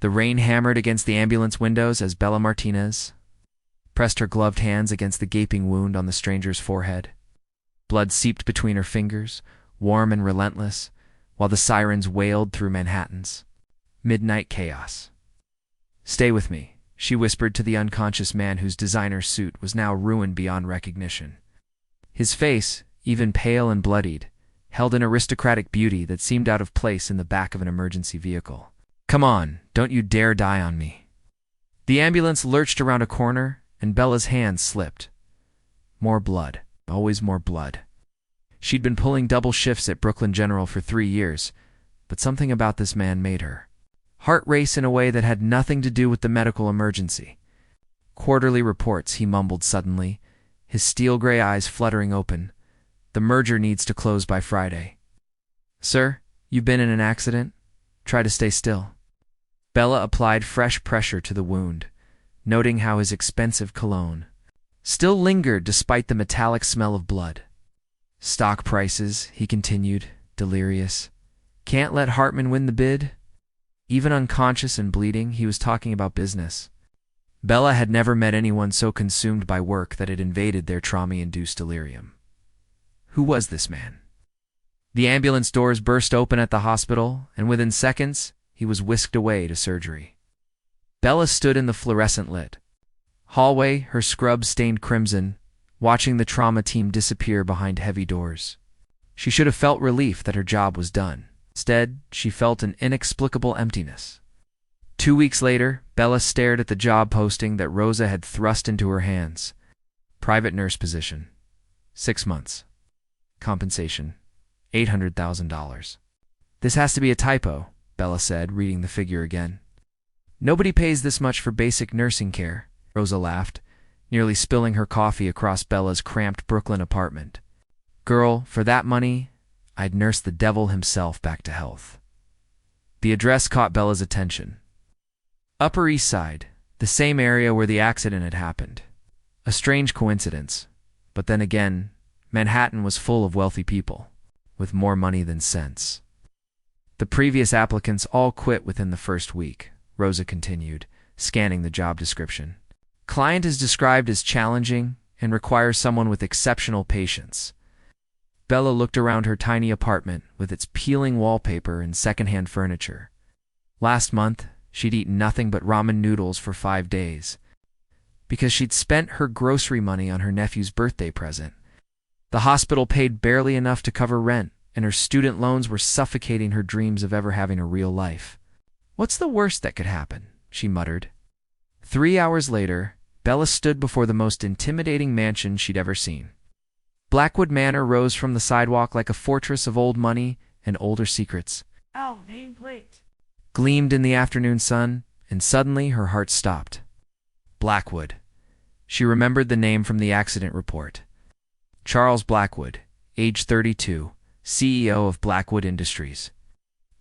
The rain hammered against the ambulance windows as Bella Martinez pressed her gloved hands against the gaping wound on the stranger's forehead. Blood seeped between her fingers, warm and relentless, while the sirens wailed through Manhattan's midnight chaos. "Stay with me," she whispered to the unconscious man whose designer suit was now ruined beyond recognition. His face, even pale and bloodied, held an aristocratic beauty that seemed out of place in the back of an emergency vehicle. "Come on, don't you dare die on me." The ambulance lurched around a corner, and Bella's hand slipped. More blood, always more blood. She'd been pulling double shifts at Brooklyn General for 3 years, but something about this man made her heart race in a way that had nothing to do with the medical emergency. "Quarterly reports," he mumbled suddenly, his steel-gray eyes fluttering open. "The merger needs to close by Friday." "Sir, you've been in an accident? Try to stay still." Bella applied fresh pressure to the wound, noting how his expensive cologne still lingered despite the metallic smell of blood. "Stock prices," he continued, delirious. "Can't let Hartman win the bid?" Even unconscious and bleeding, he was talking about business. Bella had never met anyone so consumed by work that it invaded their trauma-induced delirium. Who was this man? The ambulance doors burst open at the hospital, and within seconds, he was whisked away to surgery. Bella stood in the fluorescent-lit hallway, her scrub stained crimson, watching the trauma team disappear behind heavy doors. She should have felt relief that her job was done. Instead, she felt an inexplicable emptiness. 2 weeks later, Bella stared at the job posting that Rosa had thrust into her hands. Private nurse position. 6 months. Compensation. $800,000. "This has to be a typo," Bella said, reading the figure again. "Nobody pays this much for basic nursing care," Rosa laughed, nearly spilling her coffee across Bella's cramped Brooklyn apartment. "Girl, for that money, I'd nurse the devil himself back to health." The address caught Bella's attention. Upper East Side, the same area where the accident had happened. A strange coincidence, but then again, Manhattan was full of wealthy people, with more money than sense. "The previous applicants all quit within the first week," Rosa continued, scanning the job description. "Client is described as challenging and requires someone with exceptional patience." Bella looked around her tiny apartment with its peeling wallpaper and secondhand furniture. Last month, she'd eaten nothing but ramen noodles for 5 days, because she'd spent her grocery money on her nephew's birthday present. The hospital paid barely enough to cover rent, and her student loans were suffocating her dreams of ever having a real life. "What's the worst that could happen?" she muttered. 3 hours later, Bella stood before the most intimidating mansion she'd ever seen. Blackwood Manor rose from the sidewalk like a fortress of old money and older secrets. "Oh, nameplate!" Gleamed in the afternoon sun, and suddenly her heart stopped. Blackwood. She remembered the name from the accident report. Charles Blackwood, age 32, CEO of Blackwood Industries.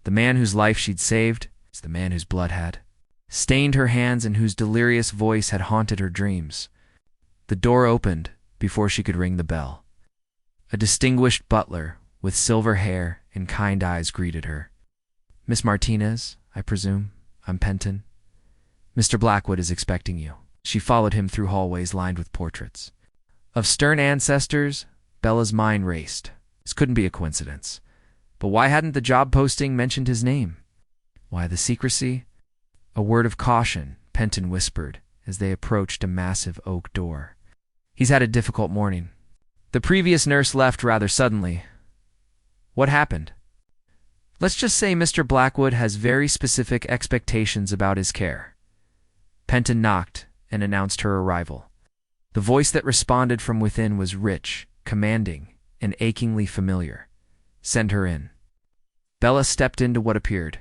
The man whose life she'd saved is the man whose blood had stained her hands and whose delirious voice had haunted her dreams. The door opened before she could ring the bell. A distinguished butler with silver hair and kind eyes greeted her. "Miss Martinez, I presume. I'm Penton. Mr. Blackwood is expecting you." She followed him through hallways lined with portraits of stern ancestors. Bella's mind raced. This couldn't be a coincidence. But why hadn't the job posting mentioned his name? Why the secrecy? "A word of caution," Penton whispered as they approached a massive oak door. "He's had a difficult morning. The previous nurse left rather suddenly." "What happened?" "Let's just say Mr. Blackwood has very specific expectations about his care." Penton knocked and announced her arrival. The voice that responded from within was rich, commanding, and achingly familiar. "Send her in." Bella stepped into what appeared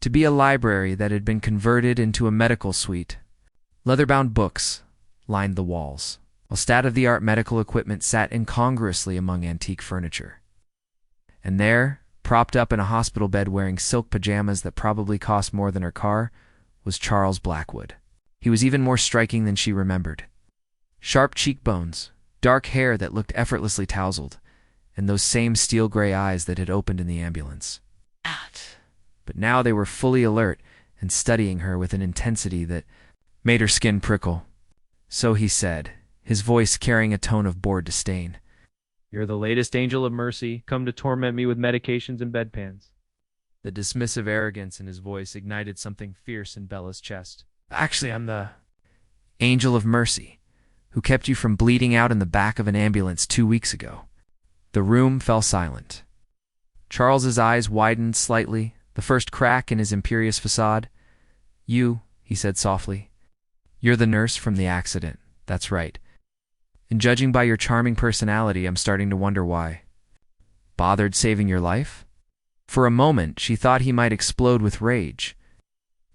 to be a library that had been converted into a medical suite. Leather-bound books lined the walls, while state-of-the-art medical equipment sat incongruously among antique furniture. And there, propped up in a hospital bed wearing silk pajamas that probably cost more than her car, was Charles Blackwood. He was even more striking than she remembered. Sharp cheekbones, dark hair that looked effortlessly tousled, and those same steel-gray eyes that had opened in the ambulance. But now they were fully alert, and studying her with an intensity that made her skin prickle. "So," he said, his voice carrying a tone of bored disdain, "you're the latest angel of mercy, come to torment me with medications and bedpans." The dismissive arrogance in his voice ignited something fierce in Bella's chest. "Actually, I'm the angel of mercy who kept you from bleeding out in the back of an ambulance 2 weeks ago." The room fell silent. Charles's eyes widened slightly, the first crack in his imperious facade. "You," he said softly. "You're the nurse from the accident. That's right. And judging by your charming personality, I'm starting to wonder why. Bothered saving your life?" For a moment, she thought he might explode with rage.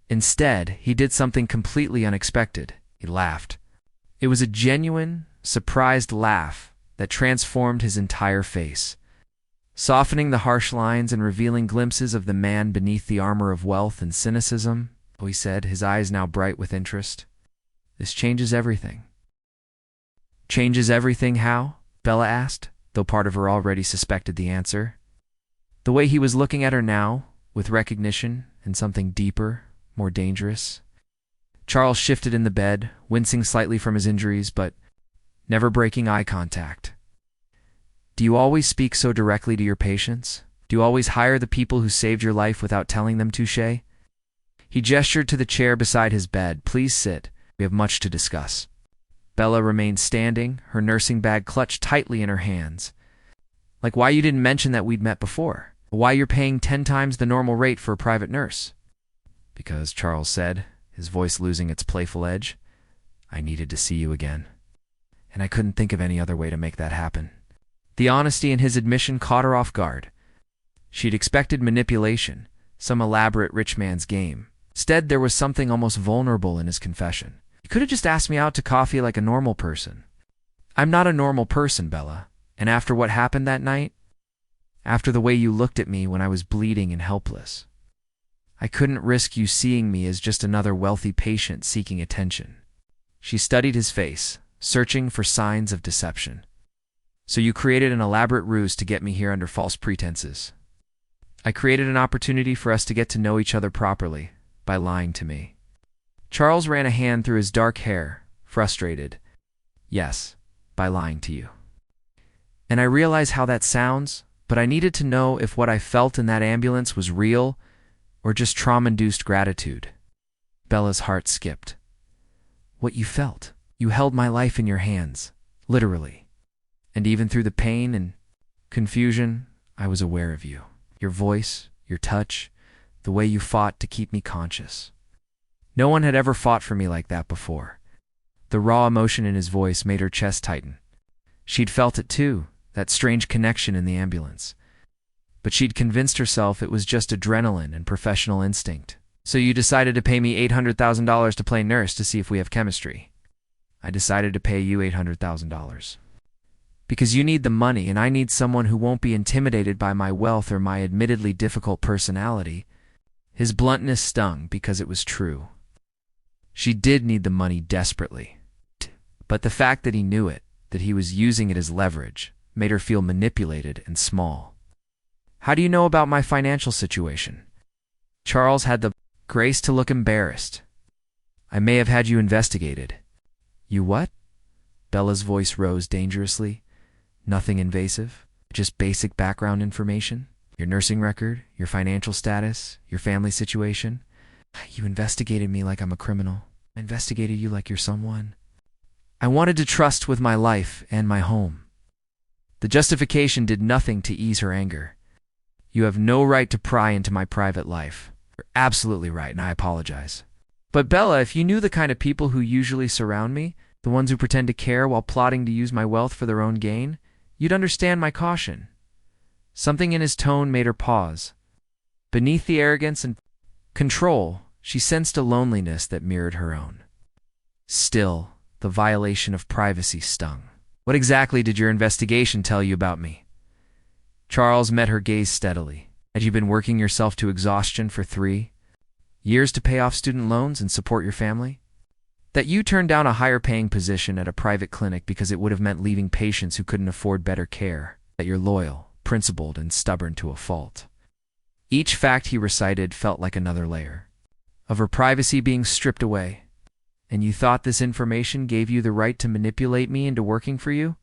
Instead, he did something completely unexpected. He laughed. It was a genuine, surprised laugh that transformed his entire face, softening the harsh lines and revealing glimpses of the man beneath the armor of wealth and cynicism. "Oh," he said, his eyes now bright with interest. "This changes everything." "Changes everything how?" Bella asked, though part of her already suspected the answer. The way he was looking at her now, with recognition and something deeper, more dangerous. Charles shifted in the bed, wincing slightly from his injuries, but never breaking eye contact. "Do you always speak so directly to your patients? Do you always hire the people who saved your life without telling them to, Shay?" He gestured to the chair beside his bed. "Please sit. We have much to discuss." Bella remained standing, her nursing bag clutched tightly in her hands. "Like why you didn't mention that we'd met before? Why you're paying 10 times the normal rate for a private nurse?" "Because," Charles said, his voice losing its playful edge, "I needed to see you again. And I couldn't think of any other way to make that happen." The honesty in his admission caught her off guard. She'd expected manipulation, some elaborate rich man's game. Instead, there was something almost vulnerable in his confession. "You could have just asked me out to coffee like a normal person." "I'm not a normal person, Bella. And after what happened that night, after the way you looked at me when I was bleeding and helpless, I couldn't risk you seeing me as just another wealthy patient seeking attention." She studied his face, searching for signs of deception. "So you created an elaborate ruse to get me here under false pretenses." "I created an opportunity for us to get to know each other properly by lying to me." Charles ran a hand through his dark hair, frustrated. "Yes, by lying to you. And I realize how that sounds, but I needed to know if what I felt in that ambulance was real or just trauma-induced gratitude." Bella's heart skipped. "What you felt? You held my life in your hands, literally. And even through the pain and confusion, I was aware of you. Your voice, your touch, the way you fought to keep me conscious. No one had ever fought for me like that before." The raw emotion in his voice made her chest tighten. She'd felt it too, that strange connection in the ambulance. But she'd convinced herself it was just adrenaline and professional instinct. "So you decided to pay me $800,000 to play nurse to see if we have chemistry." "I decided to pay you $800,000. Because you need the money and I need someone who won't be intimidated by my wealth or my admittedly difficult personality." His bluntness stung because it was true. She did need the money desperately. But the fact that he knew it, that he was using it as leverage, made her feel manipulated and small. "How do you know about my financial situation?" Charles had the grace to look embarrassed. "I may have had you investigated." "You what?" Bella's voice rose dangerously. "Nothing invasive, just basic background information. Your nursing record, your financial status, your family situation." "You investigated me like I'm a criminal. I investigated you like you're someone I wanted to trust with my life and my home." The justification did nothing to ease her anger. "You have no right to pry into my private life. You're absolutely right, and I apologize. But Bella, if you knew the kind of people who usually surround me, the ones who pretend to care while plotting to use my wealth for their own gain, you'd understand my caution." Something in his tone made her pause. Beneath the arrogance and control, she sensed a loneliness that mirrored her own. Still, the violation of privacy stung. "What exactly did your investigation tell you about me?" Charles met her gaze steadily. "Had you been working yourself to exhaustion for 3 years to pay off student loans and support your family? That you turned down a higher-paying position at a private clinic because it would have meant leaving patients who couldn't afford better care? That you're loyal, principled, and stubborn to a fault?" Each fact he recited felt like another layer. of her privacy being stripped away. And you thought this information gave you the right to manipulate me into working for you?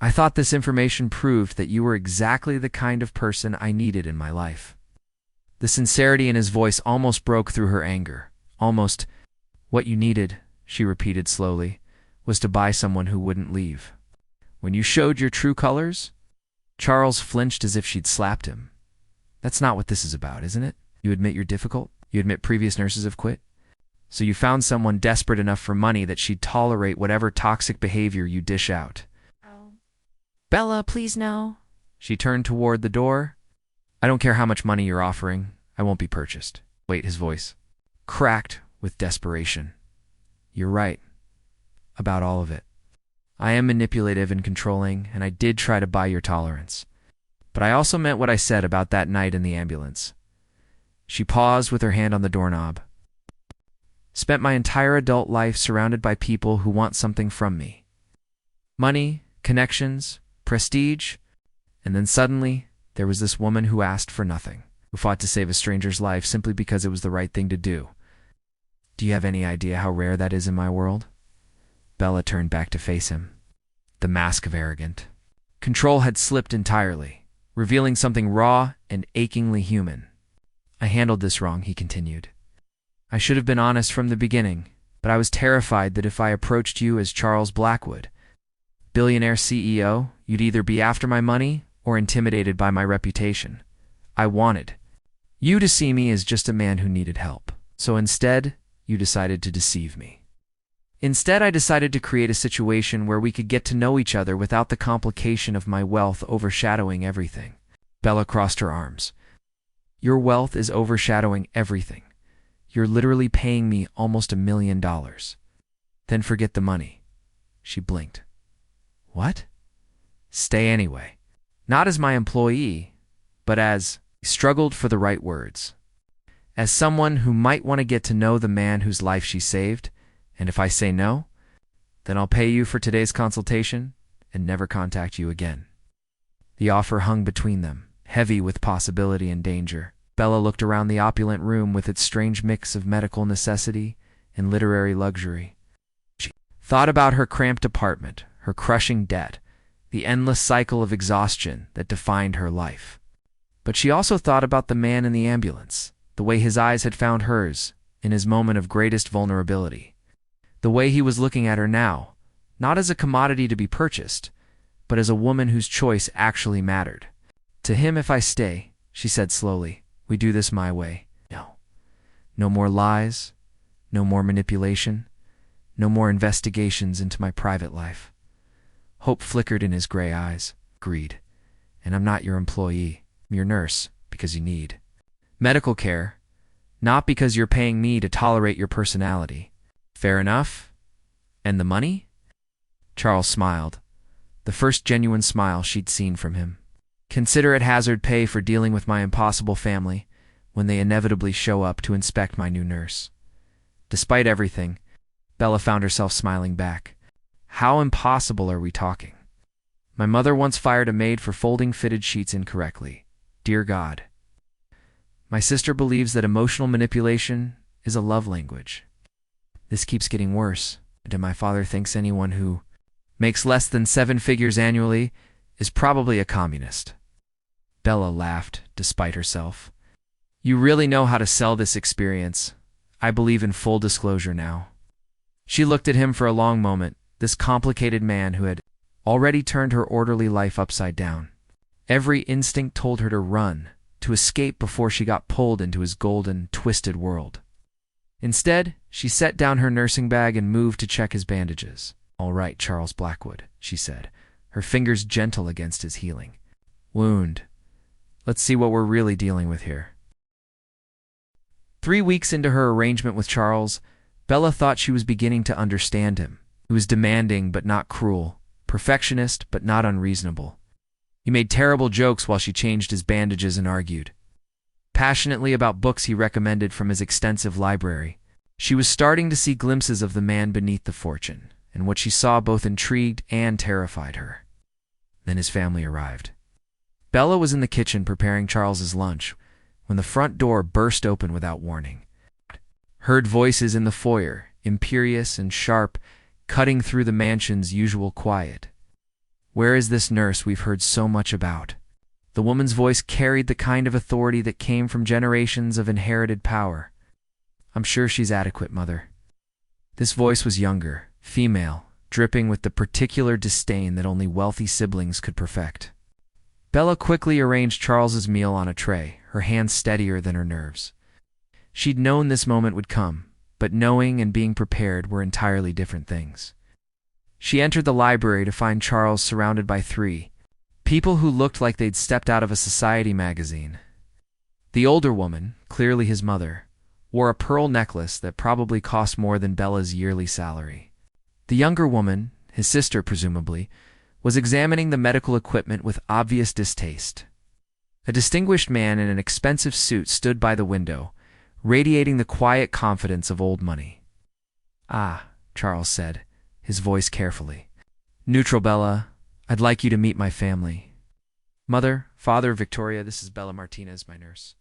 I thought this information proved that you were exactly the kind of person I needed in my life. The sincerity in his voice almost broke through her anger. Almost, what you needed, she repeated slowly, was to buy someone who wouldn't leave. When you showed your true colors? Charles flinched as if she'd slapped him. That's not what this is about, isn't it? You admit you're difficult? You admit previous nurses have quit? So you found someone desperate enough for money that she'd tolerate whatever toxic behavior you dish out. Oh. Bella, please no. She turned toward the door. I don't care how much money you're offering. I won't be purchased. Wait, his voice cracked with desperation. You're right. About all of it. I am manipulative and controlling, and I did try to buy your tolerance. But I also meant what I said about that night in the ambulance. She paused with her hand on the doorknob. Spent my entire adult life surrounded by people who want something from me. Money, connections, prestige, and then suddenly there was this woman who asked for nothing, who fought to save a stranger's life simply because it was the right thing to do. Do you have any idea how rare that is in my world? Bella turned back to face him. The mask of arrogant. Control had slipped entirely, revealing something raw and achingly human. I handled this wrong, he continued. I should have been honest from the beginning, but I was terrified that if I approached you as Charles Blackwood, Billionaire CEO, you'd either be after my money or intimidated by my reputation. I wanted you to see me as just a man who needed help. So instead, you decided to deceive me. Instead, I decided to create a situation where we could get to know each other without the complication of my wealth overshadowing everything. Bella crossed her arms. Your wealth is overshadowing everything. You're literally paying me almost $1 million. Then forget the money. She blinked. What? Stay anyway. Not as my employee, but as, struggled for the right words, as someone who might want to get to know the man whose life she saved, and if I say no, then I'll pay you for today's consultation and never contact you again. The offer hung between them, heavy with possibility and danger. Bella looked around the opulent room with its strange mix of medical necessity and literary luxury. She thought about her cramped apartment, her crushing debt, the endless cycle of exhaustion that defined her life. But she also thought about the man in the ambulance, the way his eyes had found hers in his moment of greatest vulnerability, the way he was looking at her now, not as a commodity to be purchased, but as a woman whose choice actually mattered. To him, if I stay, she said slowly, we do this my way. No. No more lies, no more manipulation, no more investigations into my private life. Hope flickered in his gray eyes. Agreed. And I'm not your employee. I'm your nurse, because you need medical care, not because you're paying me to tolerate your personality. Fair enough? And the money? Charles smiled, the first genuine smile she'd seen from him. Consider it hazard pay for dealing with my impossible family when they inevitably show up to inspect my new nurse. Despite everything, Bella found herself smiling back. How impossible are we talking? My mother once fired a maid for folding fitted sheets incorrectly. Dear God. My sister believes that emotional manipulation is a love language. This keeps getting worse, and my father thinks anyone who makes less than 7 figures annually is probably a communist. Bella laughed, despite herself. You really know how to sell this experience. I believe in full disclosure now. She looked at him for a long moment, this complicated man who had already turned her orderly life upside down. Every instinct told her to run, to escape before she got pulled into his golden, twisted world. Instead, she set down her nursing bag and moved to check his bandages. All right, Charles Blackwood, she said, her fingers gentle against his healing wound. Let's see what we're really dealing with here. 3 weeks into her arrangement with Charles, Bella thought she was beginning to understand him. He was demanding but not cruel, perfectionist but not unreasonable. He made terrible jokes while she changed his bandages and argued passionately about books he recommended from his extensive library. She was starting to see glimpses of the man beneath the fortune, and what she saw both intrigued and terrified her. Then his family arrived. Bella was in the kitchen preparing Charles's lunch when the front door burst open without warning. Heard voices in the foyer, imperious and sharp, cutting through the mansion's usual quiet. Where is this nurse we've heard so much about? The woman's voice carried the kind of authority that came from generations of inherited power. I'm sure she's adequate, Mother. This voice was younger, female, dripping with the particular disdain that only wealthy siblings could perfect. Bella quickly arranged Charles's meal on a tray, her hands steadier than her nerves. She'd known this moment would come, but knowing and being prepared were entirely different things. She entered the library to find Charles surrounded by three people who looked like they'd stepped out of a society magazine. The older woman, clearly his mother, wore a pearl necklace that probably cost more than Bella's yearly salary. The younger woman, his sister presumably, was examining the medical equipment with obvious distaste. A distinguished man in an expensive suit stood by the window, radiating the quiet confidence of old money. "Ah," Charles said, his voice carefully. "Neutral, Bella. I'd like you to meet my family. Mother, Father, Victoria, this is Bella Martinez, my nurse."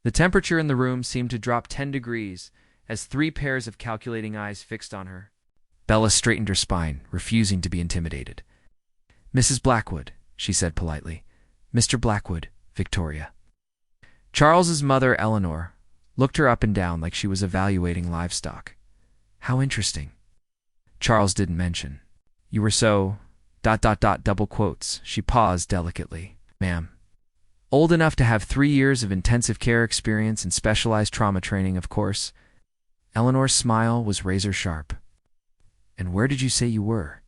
The temperature in the room seemed to drop 10 degrees as three pairs of calculating eyes fixed on her. Bella straightened her spine, refusing to be intimidated. "Mrs. Blackwood," she said politely. "Mr. Blackwood, Victoria." Charles's mother, Eleanor, looked her up and down like she was evaluating livestock. "How interesting." Charles didn't mention. "You were so... double quotes." She paused delicately. "Ma'am. Old enough to have 3 years of intensive care experience and specialized trauma training, of course." Eleanor's smile was razor sharp. "And where did you say you were?"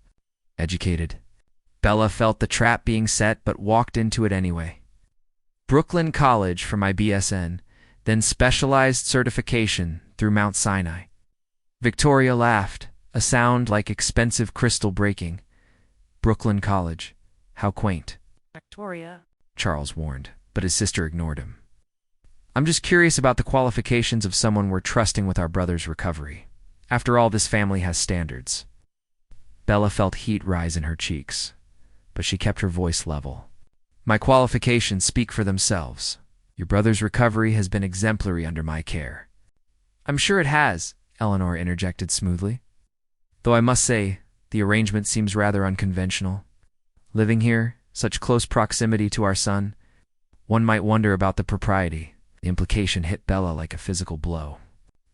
"Educated." Bella felt the trap being set but walked into it anyway. "Brooklyn College for my BSN, then specialized certification through Mount Sinai." Victoria laughed, a sound like expensive crystal breaking. "Brooklyn College. How quaint." Victoria, Charles warned, but his sister ignored him. "I'm just curious about the qualifications of someone we're trusting with our brother's recovery. After all, this family has standards." Bella felt heat rise in her cheeks, but she kept her voice level. "My qualifications speak for themselves. Your brother's recovery has been exemplary under my care." "I'm sure it has," Eleanor interjected smoothly. "Though I must say, the arrangement seems rather unconventional. Living here, such close proximity to our son, one might wonder about the propriety." The implication hit Bella like a physical blow.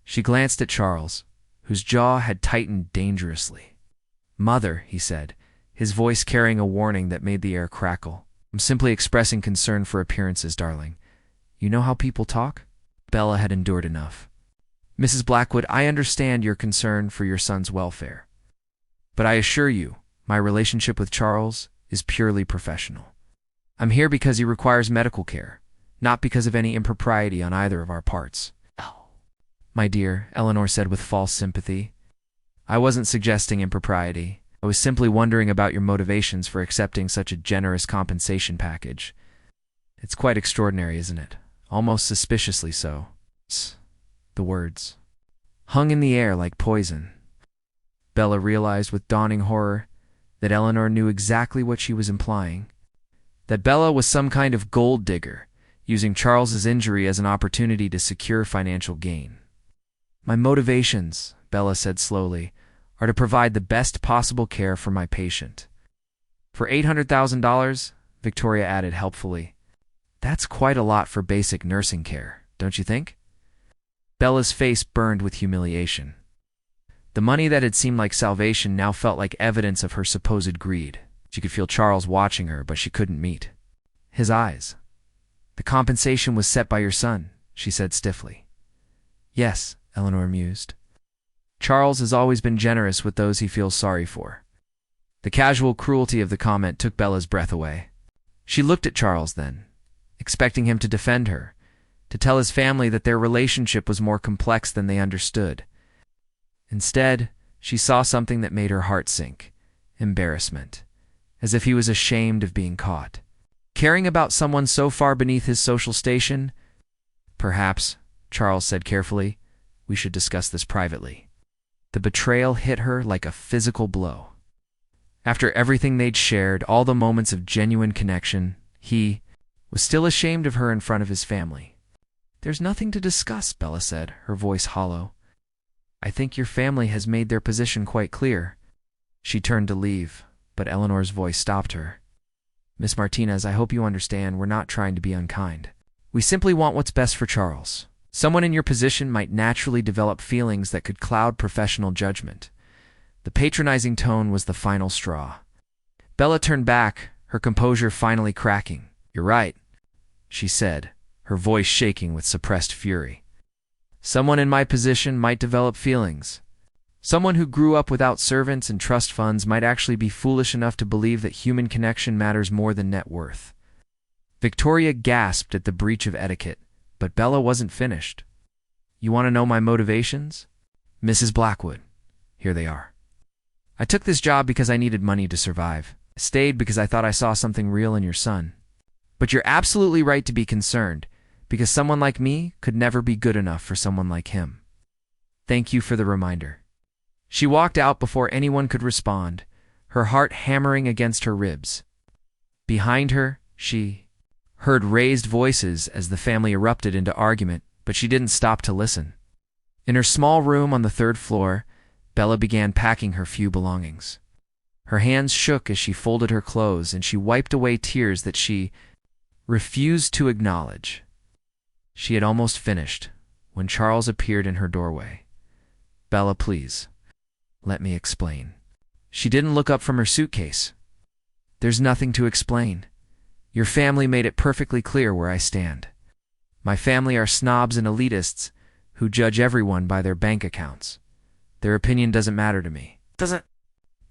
She glanced at Charles, whose jaw had tightened dangerously. "Mother," he said, his voice carrying a warning that made the air crackle. "I'm simply expressing concern for appearances, darling. You know how people talk?" Bella had endured enough. "Mrs. Blackwood, I understand your concern for your son's welfare. But I assure you, my relationship with Charles is purely professional. I'm here because he requires medical care, not because of any impropriety on either of our parts." oh, "My dear," Eleanor said with false sympathy, "I wasn't suggesting impropriety. I was simply wondering about your motivations for accepting such a generous compensation package. It's quite extraordinary, isn't it? Almost suspiciously so." The words hung in the air like poison. Bella realized with dawning horror that Eleanor knew exactly what she was implying. That Bella was some kind of gold digger, using Charles's injury as an opportunity to secure financial gain. "My motivations," Bella said slowly, "are to provide the best possible care for my patient." "For $800,000, Victoria added helpfully. "That's quite a lot for basic nursing care, don't you think?" Bella's face burned with humiliation. The money that had seemed like salvation now felt like evidence of her supposed greed. She could feel Charles watching her, but she couldn't meet his eyes. "The compensation was set by your son," she said stiffly. "Yes," Eleanor mused. "Charles has always been generous with those he feels sorry for." The casual cruelty of the comment took Bella's breath away. She looked at Charles then, expecting him to defend her, to tell his family that their relationship was more complex than they understood. Instead, she saw something that made her heart sink: embarrassment, as if he was ashamed of being caught. Caring about someone so far beneath his social station? "Perhaps," Charles said carefully, "we should discuss this privately." The betrayal hit her like a physical blow. After everything they'd shared, all the moments of genuine connection, he was still ashamed of her in front of his family. There's nothing to discuss, Bella said, her voice hollow. I think your family has made their position quite clear. She turned to leave, but Eleanor's voice stopped her. Miss Martinez, I hope you understand we're not trying to be unkind. We simply want what's best for Charles. Someone in your position might naturally develop feelings that could cloud professional judgment. The patronizing tone was the final straw. Bella turned back, her composure finally cracking. You're right, she said, her voice shaking with suppressed fury. Someone in my position might develop feelings. Someone who grew up without servants and trust funds might actually be foolish enough to believe that human connection matters more than net worth. Victoria gasped at the breach of etiquette, but Bella wasn't finished. You want to know my motivations? Mrs. Blackwood. Here they are. I took this job because I needed money to survive. I stayed because I thought I saw something real in your son. But you're absolutely right to be concerned, because someone like me could never be good enough for someone like him. Thank you for the reminder. She walked out before anyone could respond, her heart hammering against her ribs. Behind her, she heard raised voices as the family erupted into argument, but she didn't stop to listen. In her small room on the third floor, Bella began packing her few belongings. Her hands shook as she folded her clothes, and she wiped away tears that she refused to acknowledge. She had almost finished when Charles appeared in her doorway. Bella, please. Let me explain. She didn't look up from her suitcase. There's nothing to explain. Your family made it perfectly clear where I stand. My family are snobs and elitists who judge everyone by their bank accounts. Their opinion doesn't matter to me. Doesn't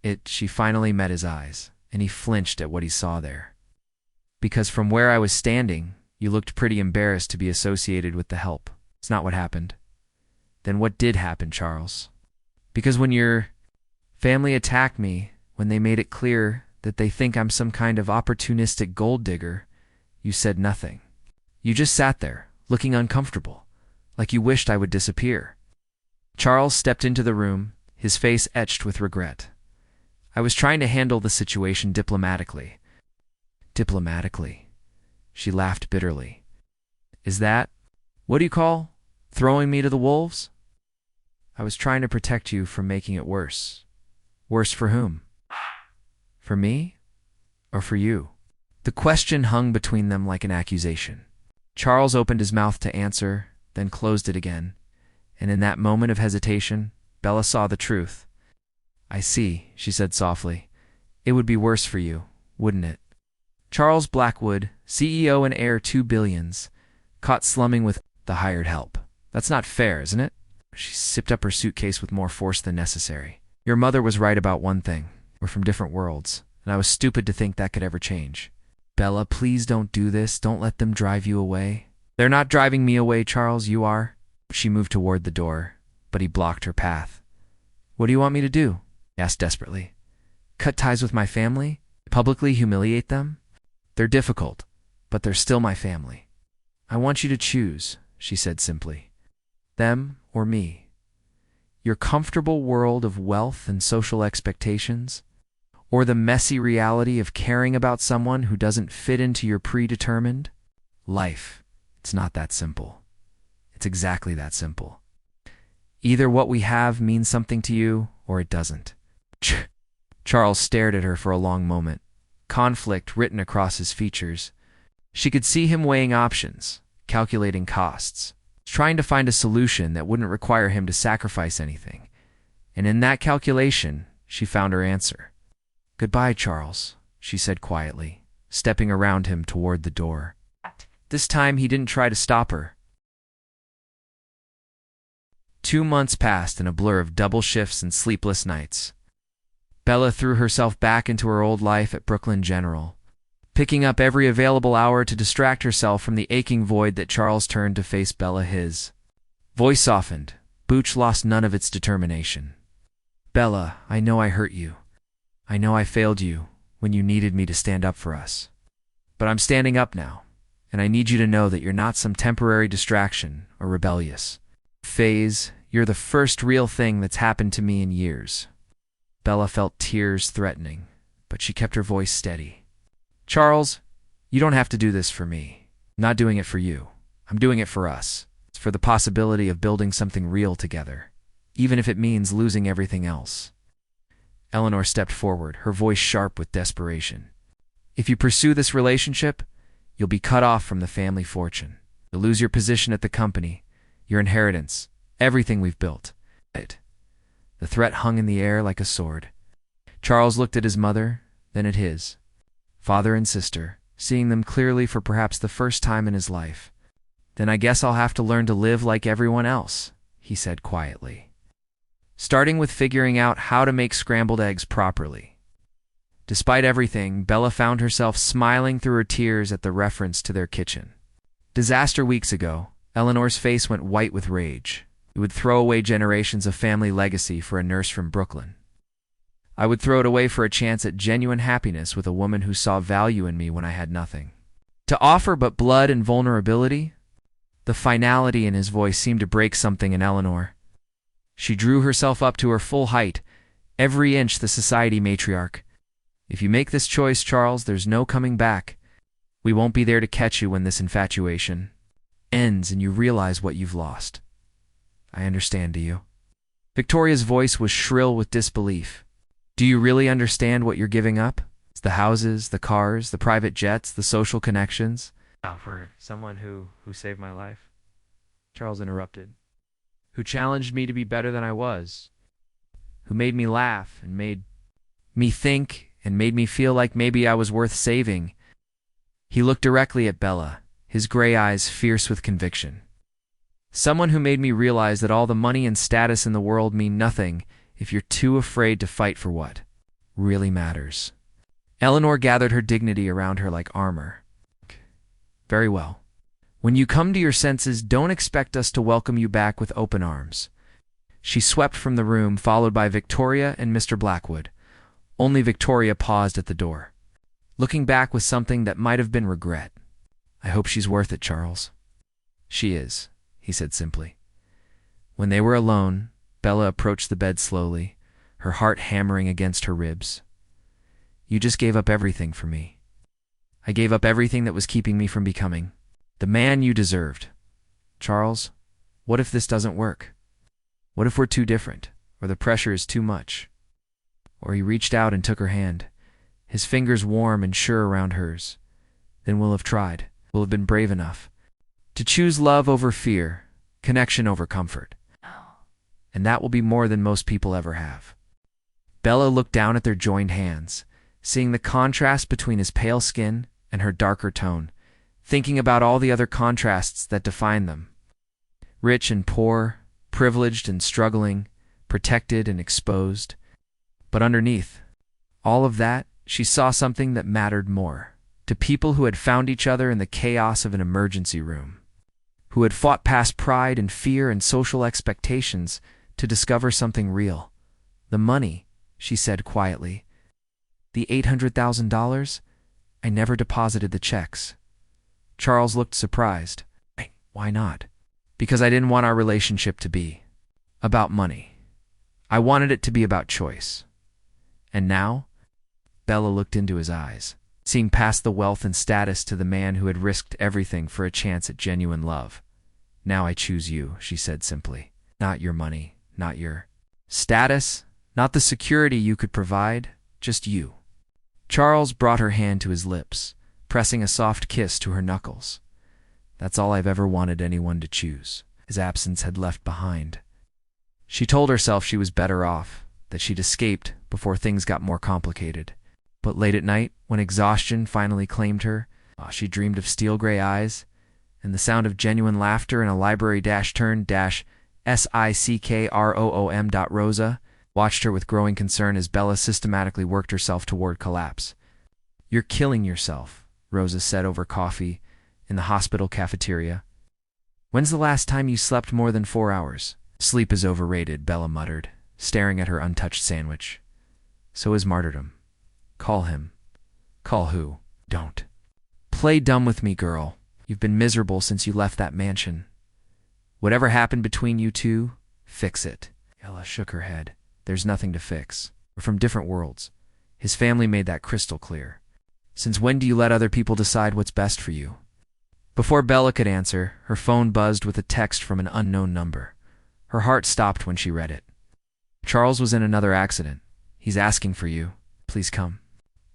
it? She finally met his eyes, and he flinched at what he saw there. Because from where I was standing, you looked pretty embarrassed to be associated with the help. It's not what happened. Then what did happen, Charles? Because when your family attacked me, when they made it clear that they think I'm some kind of opportunistic gold digger, you said nothing. You just sat there, looking uncomfortable, like you wished I would disappear. Charles stepped into the room, his face etched with regret. I was trying to handle the situation diplomatically. Diplomatically? She laughed bitterly. Is that, what do you call, throwing me to the wolves? I was trying to protect you from making it worse. Worse for whom? For me? Or for you? The question hung between them like an accusation. Charles opened his mouth to answer, then closed it again, and in that moment of hesitation, Bella saw the truth. I see, she said softly. It would be worse for you, wouldn't it? Charles Blackwood, CEO and heir to billions, caught slumming with the hired help. That's not fair, isn't it? She sipped up her suitcase with more force than necessary. Your mother was right about one thing. We're from different worlds, and I was stupid to think that could ever change. Bella, please don't do this. Don't let them drive you away. They're not driving me away, Charles. You are. She moved toward the door, but he blocked her path. What do you want me to do? He asked desperately. Cut ties with my family? Publicly humiliate them? They're difficult, but they're still my family. I want you to choose, she said simply. Them or me? Your comfortable world of wealth and social expectations? Or the messy reality of caring about someone who doesn't fit into your predetermined life? It's not that simple. It's exactly that simple. Either what we have means something to you, or it doesn't. Charles stared at her for a long moment, conflict written across his features. She could see him weighing options, calculating costs, trying to find a solution that wouldn't require him to sacrifice anything. And in that calculation, she found her answer. Goodbye, Charles, she said quietly, stepping around him toward the door. This time he didn't try to stop her. 2 months passed in a blur of double shifts and sleepless nights. Bella threw herself back into her old life at Brooklyn General, picking up every available hour to distract herself from the aching void that Charles turned to face Bella his. Voice softened. Booch lost none of its determination. Bella, I know I hurt you. I know I failed you when you needed me to stand up for us. But I'm standing up now, and I need you to know that you're not some temporary distraction or rebellious phase. You're the first real thing that's happened to me in years. Bella felt tears threatening, but she kept her voice steady. Charles, you don't have to do this for me. I'm not doing it for you. I'm doing it for us. It's for the possibility of building something real together, even if it means losing everything else. Eleanor stepped forward, her voice sharp with desperation. If you pursue this relationship, you'll be cut off from the family fortune. You'll lose your position at the company, your inheritance, everything we've built. The threat hung in the air like a sword. Charles looked at his mother, then at his father and sister, seeing them clearly for perhaps the first time in his life. Then I guess I'll have to learn to live like everyone else, he said quietly. Starting with figuring out how to make scrambled eggs properly. Despite everything, Bella found herself smiling through her tears at the reference to their kitchen. Disaster weeks ago, Eleanor's face went white with rage. It would throw away generations of family legacy for a nurse from Brooklyn. I would throw it away for a chance at genuine happiness with a woman who saw value in me when I had nothing. To offer but blood and vulnerability? The finality in his voice seemed to break something in Eleanor. She drew herself up to her full height, every inch the society matriarch. If you make this choice, Charles, there's no coming back. We won't be there to catch you when this infatuation ends and you realize what you've lost. I understand, do you? Victoria's voice was shrill with disbelief. Do you really understand what you're giving up? It's the houses, the cars, the private jets, the social connections. For someone who saved my life, Charles interrupted. Who challenged me to be better than I was. Who made me laugh and made me think and made me feel like maybe I was worth saving. He looked directly at Bella, his gray eyes fierce with conviction. Someone who made me realize that all the money and status in the world mean nothing if you're too afraid to fight for what really matters. Eleanor gathered her dignity around her like armor. Very well. When you come to your senses, don't expect us to welcome you back with open arms. She swept from the room, followed by Victoria and Mr. Blackwood. Only Victoria paused at the door, looking back with something that might have been regret. I hope she's worth it, Charles. She is, he said simply. When they were alone, Bella approached the bed slowly, her heart hammering against her ribs. You just gave up everything for me. I gave up everything that was keeping me from becoming the man you deserved. Charles, what if this doesn't work? What if we're too different, or the pressure is too much? Or he reached out and took her hand, his fingers warm and sure around hers. Then we'll have tried, we'll have been brave enough to choose love over fear, connection over comfort. And that will be more than most people ever have. Bella looked down at their joined hands, seeing the contrast between his pale skin and her darker tone, thinking about all the other contrasts that define them. Rich and poor, privileged and struggling, protected and exposed. But underneath all of that, she saw something that mattered more, to people who had found each other in the chaos of an emergency room, who had fought past pride and fear and social expectations to discover something real. The money, she said quietly. The $800,000? I never deposited the checks. Charles looked surprised. Why not? Because I didn't want our relationship to be about money. I wanted it to be about choice. And now? Bella looked into his eyes, seeing past the wealth and status to the man who had risked everything for a chance at genuine love. Now I choose you, she said simply. Not your money, not your status, not the security you could provide, just you. Charles brought her hand to his lips, pressing a soft kiss to her knuckles. That's all I've ever wanted anyone to choose. His absence had left behind. She told herself she was better off, that she'd escaped before things got more complicated. But late at night, when exhaustion finally claimed her, she dreamed of steel gray eyes and the sound of genuine laughter in a library-turn-sickroom. Watched her with growing concern as Bella systematically worked herself toward collapse. You're killing yourself, Rosa said over coffee in the hospital cafeteria. When's the last time you slept more than 4 hours? Sleep is overrated, Bella muttered, staring at her untouched sandwich. So is martyrdom. Call him. Call who? Don't. Play dumb with me, girl. You've been miserable since you left that mansion. Whatever happened between you two, fix it. Bella shook her head. There's nothing to fix. We're from different worlds. His family made that crystal clear. Since when do you let other people decide what's best for you? Before Bella could answer, her phone buzzed with a text from an unknown number. Her heart stopped when she read it. Charles was in another accident. He's asking for you. Please come.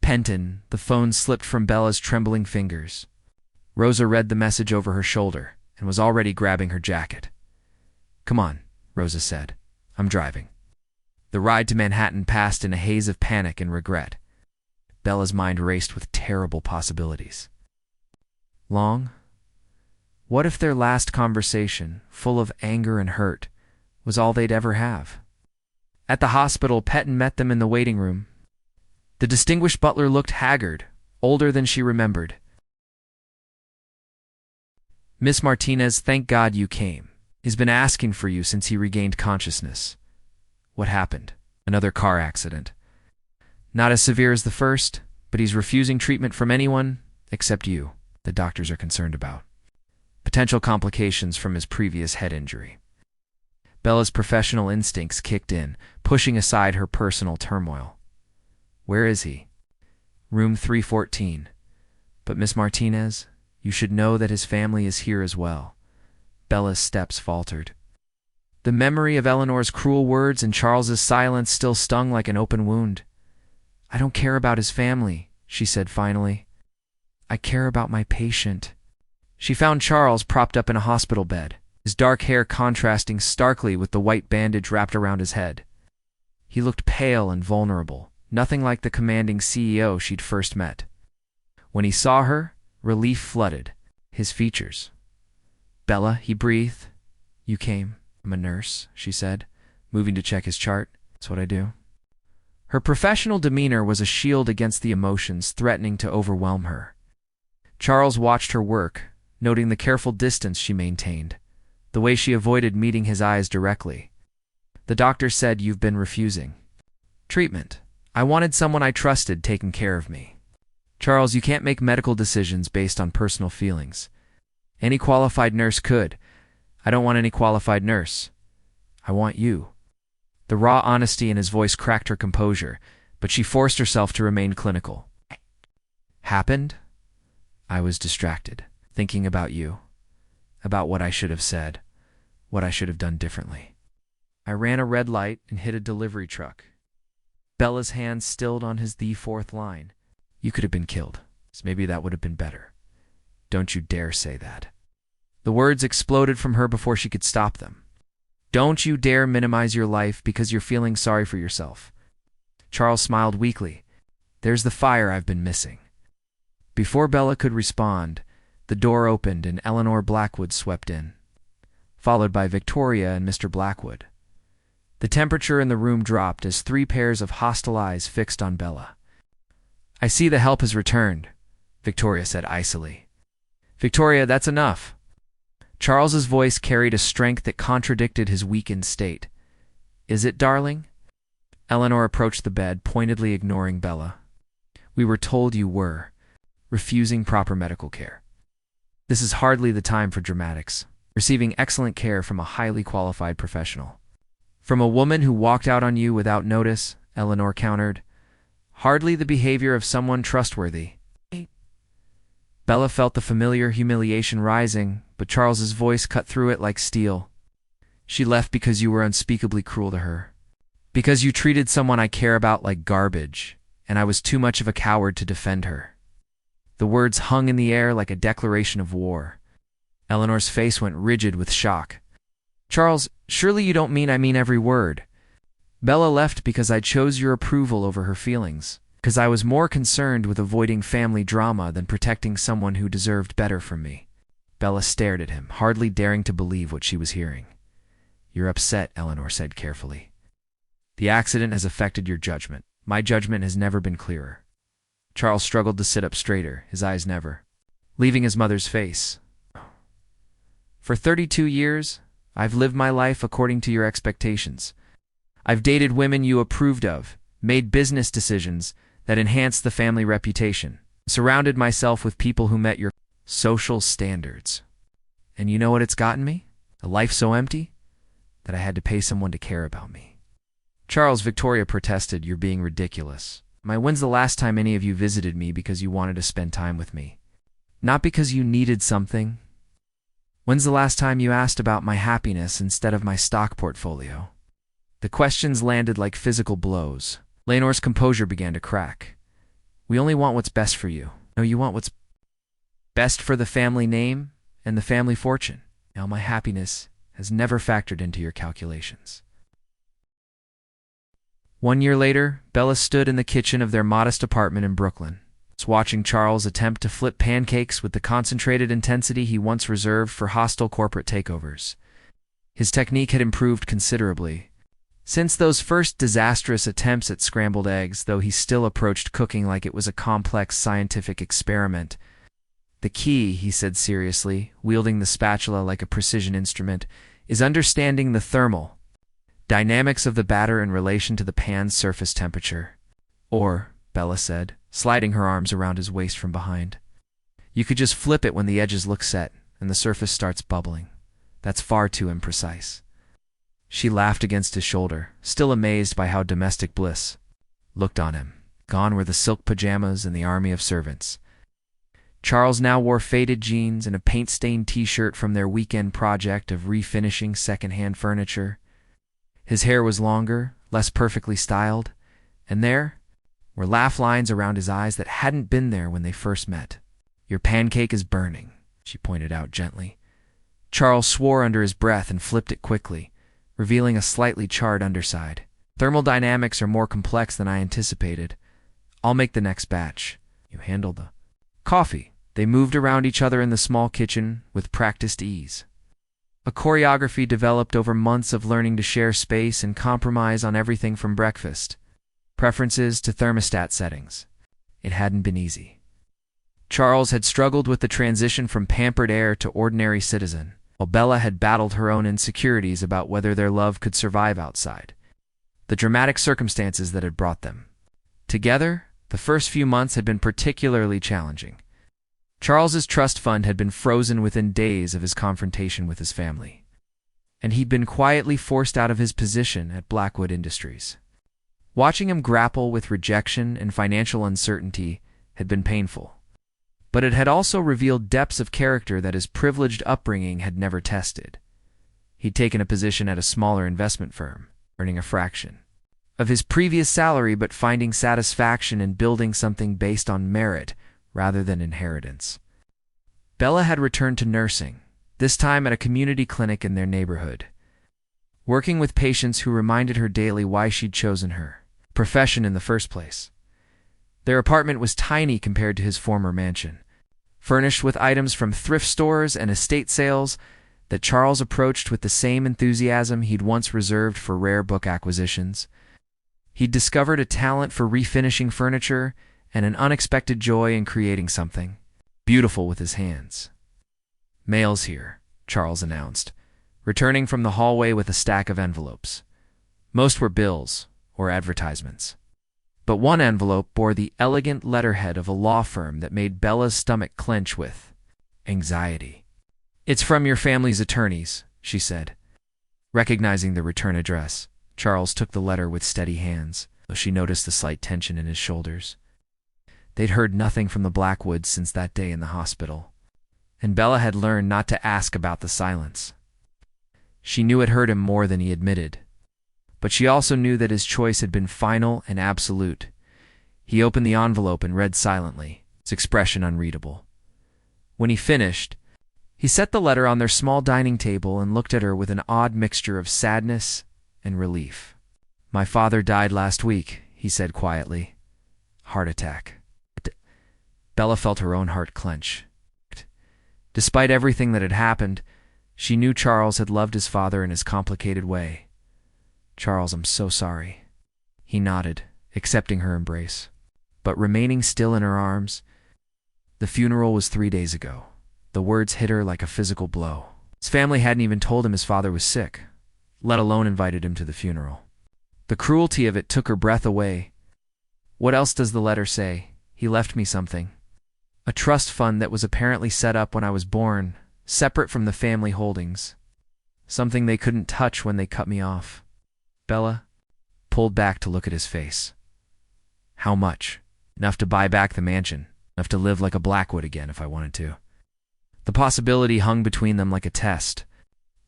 Penton, the phone slipped from Bella's trembling fingers. Rosa read the message over her shoulder and was already grabbing her jacket. Come on, Rosa said. I'm driving. The ride to Manhattan passed in a haze of panic and regret. Bella's mind raced with terrible possibilities. Long? What if their last conversation, full of anger and hurt, was all they'd ever have? At the hospital, Penton met them in the waiting room. The distinguished butler looked haggard, older than she remembered. Miss Martinez, thank God you came. He's been asking for you since he regained consciousness. What happened? Another car accident. Not as severe as the first, but he's refusing treatment from anyone except you, the doctors are concerned about. Potential complications from his previous head injury. Bella's professional instincts kicked in, pushing aside her personal turmoil. Where is he? Room 314. But Miss Martinez, you should know that his family is here as well. Bella's steps faltered. The memory of Eleanor's cruel words and Charles's silence still stung like an open wound. I don't care about his family, she said finally. I care about my patient. She found Charles propped up in a hospital bed, his dark hair contrasting starkly with the white bandage wrapped around his head. He looked pale and vulnerable, nothing like the commanding CEO she'd first met. When he saw her, relief flooded his features. Bella, he breathed. You came. I'm a nurse, she said, moving to check his chart. That's what I do. Her professional demeanor was a shield against the emotions threatening to overwhelm her. Charles watched her work, noting the careful distance she maintained, the way she avoided meeting his eyes directly. The doctor said, you've been refusing treatment. I wanted someone I trusted taking care of me. Charles, you can't make medical decisions based on personal feelings. Any qualified nurse could. I don't want any qualified nurse. I want you. The raw honesty in his voice cracked her composure, but she forced herself to remain clinical. Happened? I was distracted, thinking about you, about what I should have said, what I should have done differently. I ran a red light and hit a delivery truck. Bella's hand stilled on his the fourth line. You could have been killed, so maybe that would have been better. Don't you dare say that. The words exploded from her before she could stop them. Don't you dare minimize your life because you're feeling sorry for yourself. Charles smiled weakly. There's the fire I've been missing. Before Bella could respond, the door opened and Eleanor Blackwood swept in, followed by Victoria and Mr. Blackwood. The temperature in the room dropped as 3 pairs of hostile eyes fixed on Bella. I see the help has returned, Victoria said icily. Victoria, that's enough. Charles's voice carried a strength that contradicted his weakened state. Is it, darling? Eleanor approached the bed, pointedly ignoring Bella. We were told you were, refusing proper medical care. This is hardly the time for dramatics. Receiving excellent care from a highly qualified professional. From a woman who walked out on you without notice, Eleanor countered. Hardly the behavior of someone trustworthy. Bella felt the familiar humiliation rising, but Charles's voice cut through it like steel. She left because you were unspeakably cruel to her. Because you treated someone I care about like garbage, and I was too much of a coward to defend her. The words hung in the air like a declaration of war. Eleanor's face went rigid with shock. Charles, surely you don't mean I mean every word. Bella left because I chose your approval over her feelings, because I was more concerned with avoiding family drama than protecting someone who deserved better from me. Bella stared at him, hardly daring to believe what she was hearing. You're upset, Eleanor said carefully. The accident has affected your judgment. My judgment has never been clearer. Charles struggled to sit up straighter, his eyes never leaving his mother's face. For 32 years, I've lived my life according to your expectations. I've dated women you approved of, made business decisions that enhanced the family reputation, surrounded myself with people who met your social standards. And you know what it's gotten me? A life so empty that I had to pay someone to care about me. Charles, Victoria protested, you're being ridiculous. When's the last time any of you visited me because you wanted to spend time with me? Not because you needed something. When's the last time you asked about my happiness instead of my stock portfolio? The questions landed like physical blows. Leonore's composure began to crack. We only want what's best for you. No, you want what's best for the family name and the family fortune. Now my happiness has never factored into your calculations. 1 year later, Bella stood in the kitchen of their modest apartment in Brooklyn, watching Charles attempt to flip pancakes with the concentrated intensity he once reserved for hostile corporate takeovers. His technique had improved considerably. Since those first disastrous attempts at scrambled eggs, though he still approached cooking like it was a complex scientific experiment. The key, he said seriously, wielding the spatula like a precision instrument, is understanding the thermal dynamics of the batter in relation to the pan's surface temperature. Or, Bella said, sliding her arms around his waist from behind, you could just flip it when the edges look set and the surface starts bubbling. That's far too imprecise. She laughed against his shoulder, still amazed by how domestic bliss looked on him. Gone were the silk pajamas and the army of servants. Charles now wore faded jeans and a paint-stained t-shirt from their weekend project of refinishing second-hand furniture. His hair was longer, less perfectly styled, and there were laugh lines around his eyes that hadn't been there when they first met. Your pancake is burning, she pointed out gently. Charles swore under his breath and flipped it quickly, revealing a slightly charred underside. Thermal dynamics are more complex than I anticipated. I'll make the next batch. You handle the coffee. They moved around each other in the small kitchen with practiced ease. A choreography developed over months of learning to share space and compromise on everything from breakfast preferences to thermostat settings. It hadn't been easy. Charles had struggled with the transition from pampered heir to ordinary citizen, while Bella had battled her own insecurities about whether their love could survive outside the dramatic circumstances that had brought them together. The first few months had been particularly challenging. Charles's trust fund had been frozen within days of his confrontation with his family, and he'd been quietly forced out of his position at Blackwood Industries. Watching him grapple with rejection and financial uncertainty had been painful, but it had also revealed depths of character that his privileged upbringing had never tested. He'd taken a position at a smaller investment firm, earning a fraction of his previous salary but finding satisfaction in building something based on merit rather than inheritance. Bella had returned to nursing, this time at a community clinic in their neighborhood, working with patients who reminded her daily why she'd chosen her profession in the first place. Their apartment was tiny compared to his former mansion, furnished with items from thrift stores and estate sales that Charles approached with the same enthusiasm he'd once reserved for rare book acquisitions. He'd discovered a talent for refinishing furniture and an unexpected joy in creating something beautiful with his hands. Mail's here, Charles announced, returning from the hallway with a stack of envelopes. Most were bills or advertisements, but one envelope bore the elegant letterhead of a law firm that made Bella's stomach clench with anxiety. It's from your family's attorneys, she said. Recognizing the return address, Charles took the letter with steady hands, though she noticed the slight tension in his shoulders. They'd heard nothing from the Blackwoods since that day in the hospital, and Bella had learned not to ask about the silence. She knew it hurt him more than he admitted, but she also knew that his choice had been final and absolute. He opened the envelope and read silently, its expression unreadable. When he finished, he set the letter on their small dining table and looked at her with an odd mixture of sadness and relief. My father died last week, he said quietly. Heart attack. Bella felt her own heart clench. Despite everything that had happened, she knew Charles had loved his father in his complicated way. Charles, I'm so sorry. He nodded, accepting her embrace, but remaining still in her arms. The funeral was 3 days ago. The words hit her like a physical blow. His family hadn't even told him his father was sick, let alone invited him to the funeral. The cruelty of it took her breath away. What else does the letter say? He left me something. A trust fund that was apparently set up when I was born, separate from the family holdings. Something they couldn't touch when they cut me off. Bella pulled back to look at his face. How much? Enough to buy back the mansion, Enough to live like a Blackwood again if I wanted to. The possibility hung between them like a test.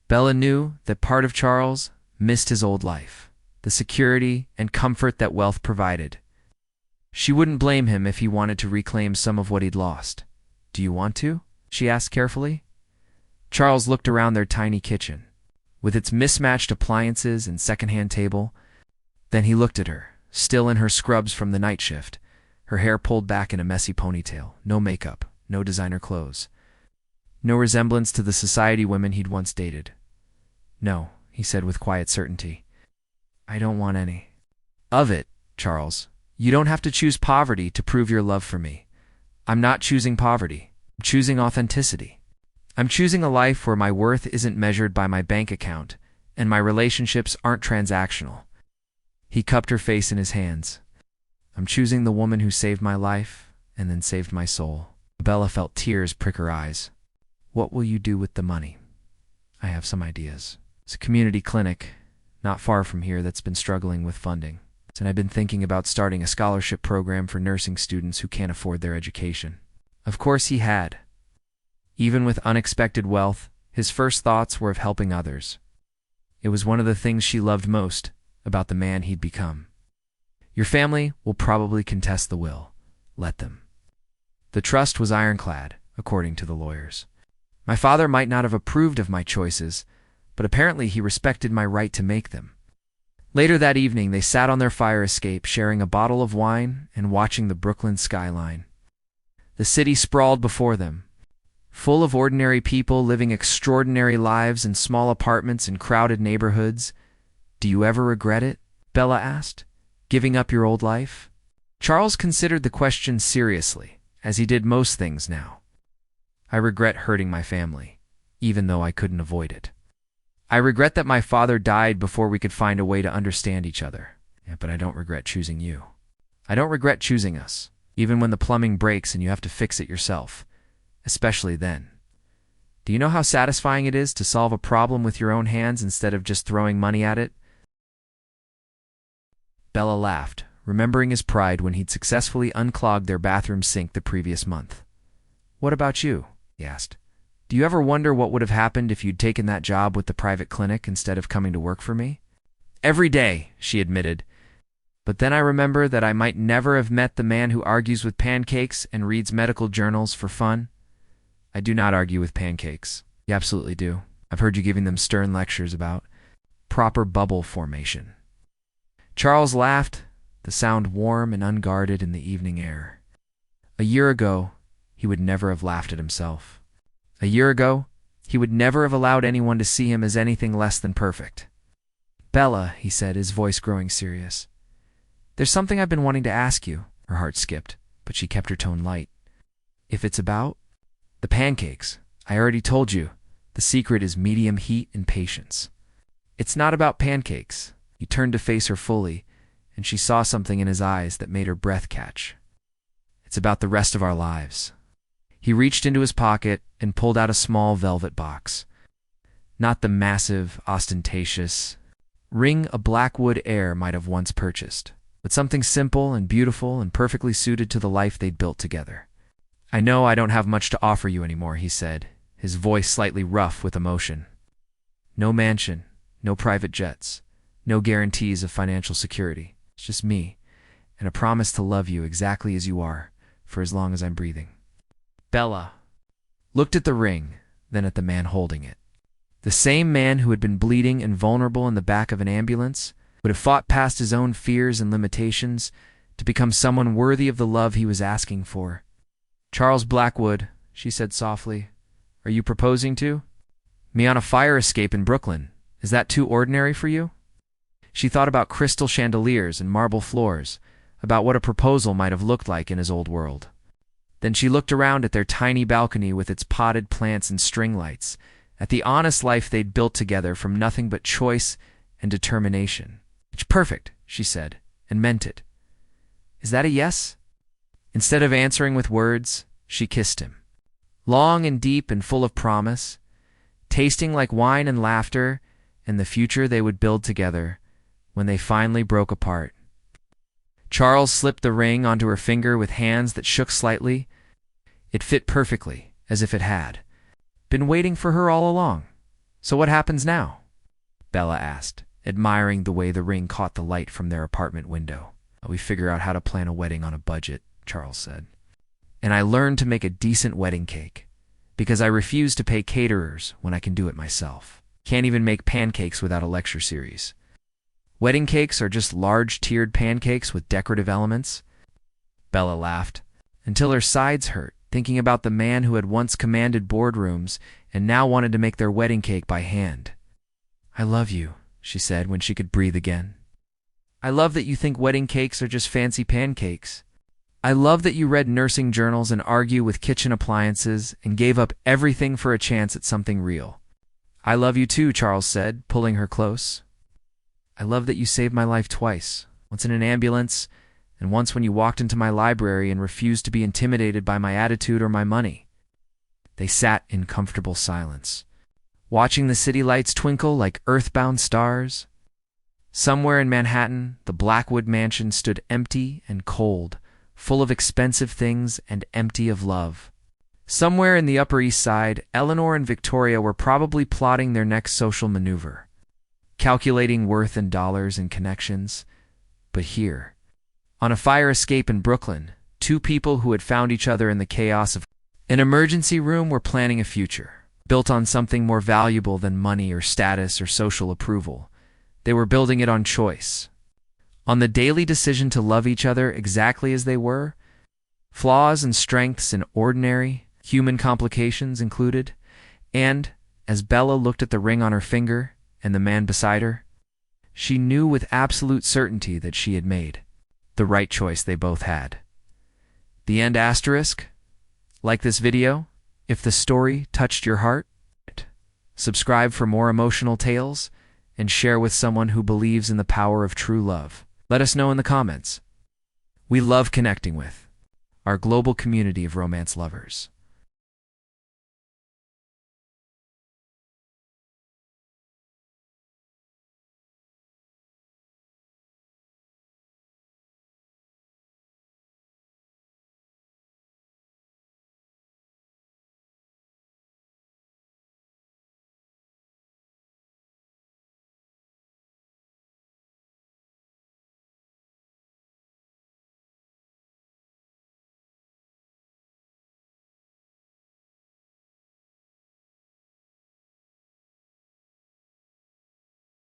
Bella knew that part of Charles missed his old life, the security and comfort that wealth provided. She wouldn't blame him if he wanted to reclaim some of what he'd lost. "Do you want to?" she asked carefully. Charles looked around their tiny kitchen, with its mismatched appliances and secondhand table. Then he looked at her, still in her scrubs from the night shift, her hair pulled back in a messy ponytail, no makeup, no designer clothes, no resemblance to the society women he'd once dated. "No," he said with quiet certainty. "I don't want any of it, Charles. You don't have to choose poverty to prove your love for me. I'm not choosing poverty. I'm choosing authenticity. I'm choosing a life where my worth isn't measured by my bank account and my relationships aren't transactional." He cupped her face in his hands. "I'm choosing the woman who saved my life and then saved my soul." Bella felt tears prick her eyes. "What will you do with the money?" "I have some ideas. It's a community clinic not far from here that's been struggling with funding. And I've been thinking about starting a scholarship program for nursing students who can't afford their education." Of course he had. Even with unexpected wealth, his first thoughts were of helping others. It was one of the things she loved most about the man he'd become. "Your family will probably contest the will. Let them." The trust was ironclad, according to the lawyers. My father might not have approved of my choices, but apparently he respected my right to make them. Later that evening, they sat on their fire escape, sharing a bottle of wine and watching the Brooklyn skyline. The city sprawled before them, full of ordinary people living extraordinary lives in small apartments in crowded neighborhoods. "Do you ever regret it?" Bella asked. "Giving up your old life?" Charles considered the question seriously, as he did most things now. "I regret hurting my family, even though I couldn't avoid it. I regret that my father died before we could find a way to understand each other. But I don't regret choosing you. I don't regret choosing us, even when the plumbing breaks and you have to fix it yourself. Especially then. Do you know how satisfying it is to solve a problem with your own hands instead of just throwing money at it?" Bella laughed, remembering his pride when he'd successfully unclogged their bathroom sink the previous month. "What about you?" he asked. "Do you ever wonder what would have happened if you'd taken that job with the private clinic instead of coming to work for me?" "Every day," she admitted. "But then I remember that I might never have met the man who argues with pancakes and reads medical journals for fun." "I do not argue with pancakes." "You absolutely do. I've heard you giving them stern lectures about proper bubble formation." Charles laughed, the sound warm and unguarded in the evening air. A year ago, he would never have laughed at himself. A year ago, he would never have allowed anyone to see him as anything less than perfect. "Bella," he said, his voice growing serious, "there's something I've been wanting to ask you." Her heart skipped, but she kept her tone light. "If it's about the pancakes, I already told you, the secret is medium heat and patience." "It's not about pancakes." He turned to face her fully, and she saw something in his eyes that made her breath catch. "It's about the rest of our lives." He reached into his pocket and pulled out a small velvet box. Not the massive, ostentatious ring a Blackwood heir might have once purchased, but something simple and beautiful and perfectly suited to the life they'd built together. "I know I don't have much to offer you anymore," he said, his voice slightly rough with emotion. "No mansion, no private jets, no guarantees of financial security. It's just me, and a promise to love you exactly as you are for as long as I'm breathing." Bella looked at the ring, then at the man holding it. The same man who had been bleeding and vulnerable in the back of an ambulance, would have fought past his own fears and limitations to become someone worthy of the love he was asking for. "Charles Blackwood," she said softly, "are you proposing to me on a fire escape in Brooklyn? Is that too ordinary for you?" She thought about crystal chandeliers and marble floors, about what a proposal might have looked like in his old world. Then she looked around at their tiny balcony with its potted plants and string lights, at the honest life they'd built together from nothing but choice and determination. "It's perfect," she said, and meant it. "Is that a yes?" Instead of answering with words, she kissed him. Long and deep and full of promise, tasting like wine and laughter and the future they would build together when they finally broke apart. Charles slipped the ring onto her finger with hands that shook slightly, It fit perfectly, as if it had been waiting for her all along. So what happens now? Bella asked, admiring the way the ring caught the light from their apartment window. We figure out how to plan a wedding on a budget, Charles said. And I learned to make a decent wedding cake, because I refuse to pay caterers when I can do it myself. Can't even make pancakes without a lecture series. Wedding cakes are just large tiered pancakes with decorative elements. Bella laughed, until her sides hurt, thinking about the man who had once commanded boardrooms and now wanted to make their wedding cake by hand. I love you, she said when she could breathe again. I love that you think wedding cakes are just fancy pancakes. I love that you read nursing journals and argue with kitchen appliances and gave up everything for a chance at something real. I love you too, Charles said, pulling her close. I love that you saved my life twice, once in an ambulance, and once when you walked into my library and refused to be intimidated by my attitude or my money. They sat in comfortable silence, watching the city lights twinkle like earthbound stars. Somewhere in Manhattan, the Blackwood mansion stood empty and cold, full of expensive things and empty of love. Somewhere in the Upper East Side, Eleanor and Victoria were probably plotting their next social maneuver, calculating worth in dollars and connections. But here, on a fire escape in Brooklyn, two people who had found each other in the chaos of an emergency room were planning a future, built on something more valuable than money or status or social approval. They were building it on choice, on the daily decision to love each other exactly as they were, flaws and strengths and ordinary, human complications included. And, as Bella looked at the ring on her finger and the man beside her, she knew with absolute certainty that she had made the right choice they both had. The end asterisk. Like this video, if the story touched your heart, subscribe for more emotional tales, and share with someone who believes in the power of true love. Let us know in the comments. We love connecting with our global community of romance lovers.